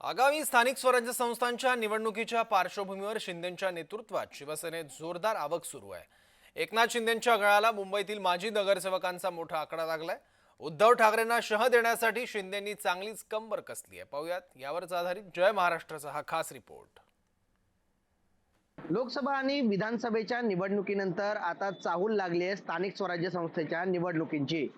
आगामी स्थानिक स्वराज्य संस्थांच्या निवडणुकीच्या पार्श्वभूमीवर शिंदेंच्या नेतृत्वात शिवसेनेत जोरदार आवक सुरू आहे। एकनाथ शिंदेंच्या गळाला मुंबईतील माजी नगरसेवकांचा मोठा आकडा लागलाय। उद्धव ठाकरेंना शह देण्यासाठी शिंदेंनी चांगलीच कंबर कसली आहे। पाहूयात यावरच आधारित जय महाराष्ट्राचा हा खास रिपोर्ट। लोकसभा आणि विधानसभेच्या निवडणुकीनंतर आता चाहूल लागली आहे स्थानिक स्वराज्य संस्थेच्या निवडणुकींची।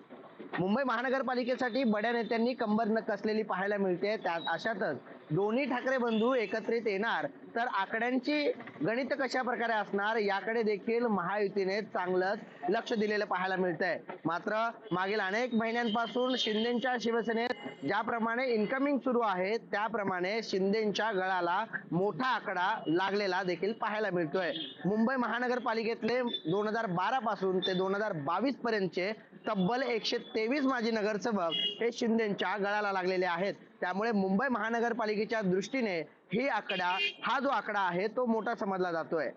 मुंबई महानगरपालिकेसाठी बड्या नेत्यांनी कंबर न कसलेली पाहायला मिळते। त्यात अशातच दोन्ही ठाकरे बंधू एकत्रित येणार तर आकड्यांची गणित कशा प्रकारे असणार याकडे देखील महायुतीने चांगलंच लक्ष दिलेलं पाहायला मिळतंय। मात्र मागील अनेक महिन्यांपासून शिंदेंच्या शिवसेनेत ज्याप्रमाणे इन्कमिंग सुरू आहे त्याप्रमाणे शिंदेंच्या गळाला मोठा आकडा लागलेला देखील पाहायला मिळतोय। मुंबई महानगरपालिकेतले 2012 पासून ते 2022 पर्यंतचे तब्बल 123 माजी नगरसेवक हे शिंदेंच्या गळाला लागलेले आहेत। त्यामुळे मुंबई महानगरपालिकेच्या दृष्टीने हा जो आकडा आहे तो मोठा समजला जातोय।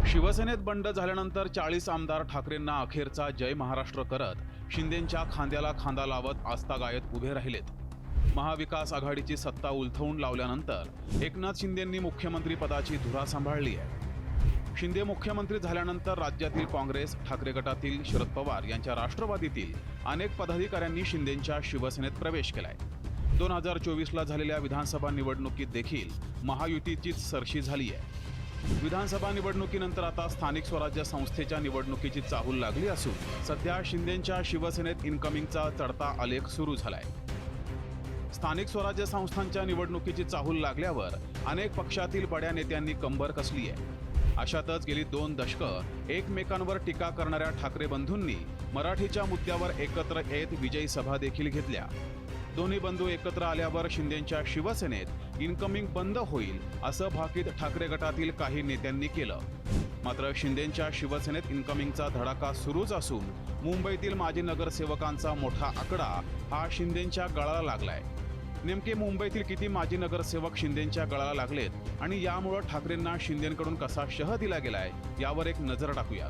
शिवसेनेत बंड झाल्यानंतर 40 आमदार ठाकरेंना अखेरचा जय महाराष्ट्र करत शिंदेंच्या खांद्याला खांदा लावत आस्थागायत उभे राहिलेत। महाविकास आघाडीची सत्ता उलथवून लावल्यानंतर एकनाथ शिंदेंनी मुख्यमंत्री पदाची धुरा सांभाळली आहे। शिंदे मुख्यमंत्री झाल्यानंतर राज्यातील काँग्रेस, ठाकरे गटातील शरद पवार यांच्या राष्ट्रवादीतील अनेक पदाधिकाऱ्यांनी शिंदेंच्या शिवसेनेत प्रवेश केलाय। 2024ला झालेल्या विधानसभा निवडणुकीत देखील महायुतीचीच सरशी झाली आहे। विधानसभा निवडणुकीनंतर आता स्थानिक स्वराज्य संस्थेच्या निवडणुकीची चाहूल लागली असून सध्या शिंदेंच्या शिवसेनेत इन्कमिंगचा चढता आलेख सुरू झालाय। स्थानिक स्वराज्य संस्थांच्या निवडणुकीची चाहूल लागल्यावर अनेक पक्षातील बड्या नेत्यांनी कंबर कसली आहे। अशातच गेली 2 दशकं एकमेकांवर टीका करणाऱ्या ठाकरे बंधूंनी मराठीच्या मुद्द्यावर एकत्र येत विजयी सभा देखील घेतल्या। दोन्ही बंधू एकत्र आल्यावर शिंदेंच्या शिवसेनेत इन्कमिंग बंद होईल असं भाकीत ठाकरे गटातील काही नेत्यांनी केलं। मात्र शिंदेंच्या शिवसेनेत इन्कमिंगचा धडाका सुरूच असून मुंबईतील माजी नगरसेवकांचा मोठा आकडा हा शिंदेंच्या गळाला लागलाय। नेमके मुंबईतील किती माजी नगरसेवक शिंदेंच्या गळाला लागलेत आणि यामुळे ठाकरेंना शिंदेंकडून कसा शह दिला गेलाय यावर एक नजर टाकूया।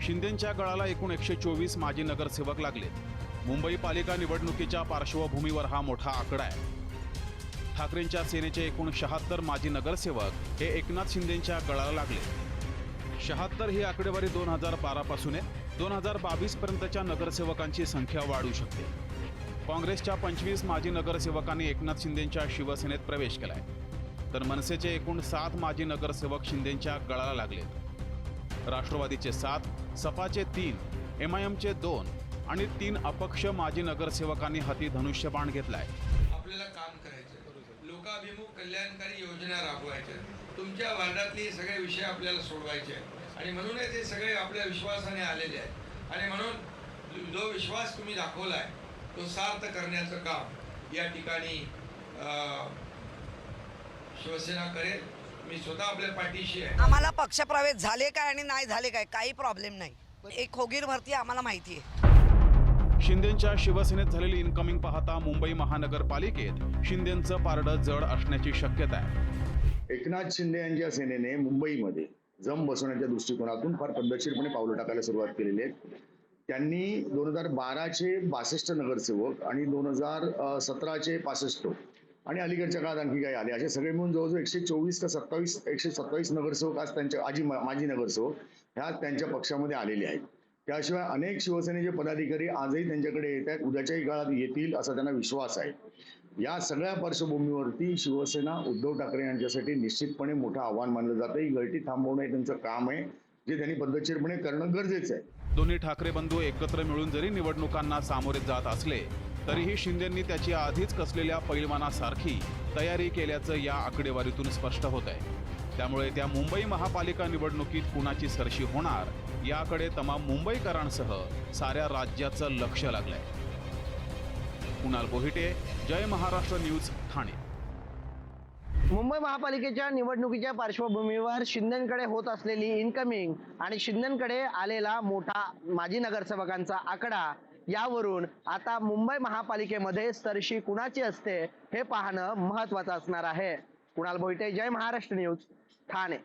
शिंदेंच्या गळाला एकूण 124 माजी नगरसेवक लागलेत। मुंबई पालिका निवडणुकीच्या पार्श्वभूमीवर हा मोठा आकडा आहे। ठाकरेंच्या सेनेचे एकूण 76 माजी नगरसेवक हे एकनाथ शिंदेंच्या गळाला लागले। 76 ही आकडेवारी 2012 पासून आहे। 2022 पर्यंतच्या नगरसेवकांची संख्या वाढू शकते। काँग्रेसच्या 25 माजी नगरसेवकांनी एकनाथ शिंदेंच्या शिवसेनेत प्रवेश केलाय, तर मनसेचे एकूण 7 माजी नगरसेवक शिंदेंच्या गळाला लागलेत। राष्ट्रवादीचे 7, सपाचे 3, MIMचे 2 आणि 3 अपक्ष माजी नगरसेवकांनी हाती धनुष्यबाण घेतलाय। आपल्याला काम करायचं, लोकाभिमुख कल्याणकारी योजना राबवायच्या, तुमच्या वार्डातले सगळे विषय आपल्याला सोडवायचे आणि म्हणूनच हे सगळे आपल्या विश्वासाने आलेले आहेत आणि म्हणून जो विश्वास तुम्ही दाखवलाय तो सार्थ करण्याचं काम या ठिकाणी शिवसेना करेल। मी स्वतः आपल्या पाठीशी आहे। आम्हाला पक्षप्रवेश झाले काय आणि नाही झाले काय काही प्रॉब्लेम नाही। एक खोगीर भरती आम्हाला माहिती आहे। शिंदेंच्या शिवसेनेत झालेली इन्कमिंग पाहता मुंबई महानगरपालिकेत शिंदेंचं पारडं जड असण्याची शक्यता आहे। एकनाथ शिंदे यांच्या सेनेने मुंबईमध्ये जम बसवण्याच्या दृष्टिकोनातून फार पद्धतशीरपणे पावलं टाकायला सुरुवात केलेली आहे। त्यांनी 2012चे 62 नगरसेवक आणि 2017चे 65 आणि अलीकडच्या काळात आणखी काही आले, असे सगळे मिळून जवळजवळ 127 नगरसेवक आज त्यांच्या माजी नगरसेवक ह्या त्यांच्या पक्षामध्ये आलेले आहेत। त्याशिवाय अनेक शिवसेनेचे पदाधिकारी आजही त्यांच्याकडे येत आहेत, उद्याच्याही काळात येतील असा त्यांना विश्वास आहे। या सगळ्या पार्श्वभूमीवरती शिवसेना उद्धव ठाकरे यांच्यासाठी निश्चितपणे मोठं आव्हान मानलं जातं। ही गळती थांबवणं हे त्यांचं काम आहे, जे त्यांनी पद्धतशीरपणे करणं गरजेचं आहे। दोन्ही ठाकरे बंधू एकत्र मिळून जरी निवडणुकांना सामोरे जात असले तरीही शिंदेंनी त्याची आधीच कसलेल्या पैलवानासारखी तयारी केल्याचं या आकडेवारीतून स्पष्ट होत आहे। त्यामुळे त्या मुंबई महापालिका निवडणुकीत कुणाची सरशी होणार याकडे तमाम मुंबईकरांसह साऱ्या राज्याचं लक्ष लागलंय। कुणाल बोहिटे, जय महाराष्ट्र न्यूज, ठाणे। मुंबई महापालिकेच्या निवडणुकीच्या पार्श्वभूमीवर शिंदेंकडे होत असलेली इन्कमिंग आणि शिंदेंकडे आलेला मोठा माजी नगरसेवकांचा आकडा यावरून आता मुंबई महापालिकेमध्ये सरशी कुणाची असते हे पाहणं महत्त्वाचं असणार आहे। कुणाल बोहिटे, जय महाराष्ट्र न्यूज, ठाणे।